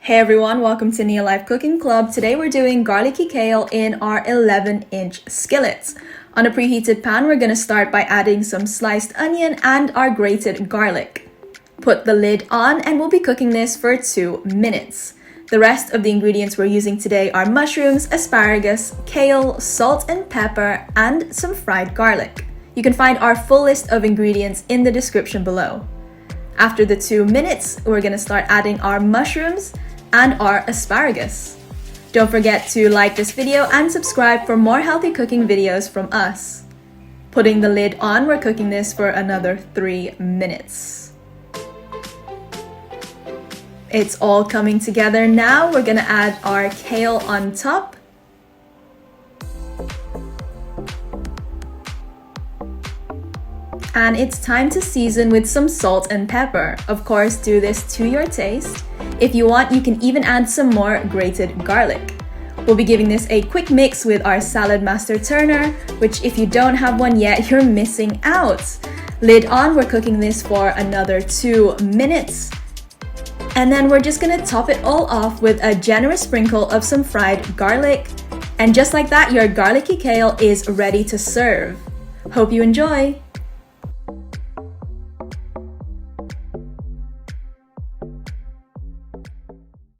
Hey everyone, welcome to Neolife Cooking Club. Today we're doing garlicky kale in our 11-inch skillets. On a preheated pan, we're going to start by adding some sliced onion and our grated garlic. Put the lid on and we'll be cooking this for 2 minutes. The rest of the ingredients we're using today are mushrooms, asparagus, kale, salt and pepper, and some fried garlic. You can find our full list of ingredients in the description below. After the 2 minutes, we're going to start adding our mushrooms and our asparagus. Don't forget to like this video and subscribe for more healthy cooking videos from us. Putting the lid on, we're cooking this for another 3 minutes. It's all coming together now. We're gonna add our kale on top. And it's time to season with some salt and pepper. Of course, do this to your taste. If you want, you can even add some more grated garlic. We'll be giving this a quick mix with our Saladmaster turner, which if you don't have one yet, you're missing out. Lid on, we're cooking this for another 2 minutes. And then we're just gonna top it all off with a generous sprinkle of some fried garlic. And just like that, your garlicky kale is ready to serve. Hope you enjoy!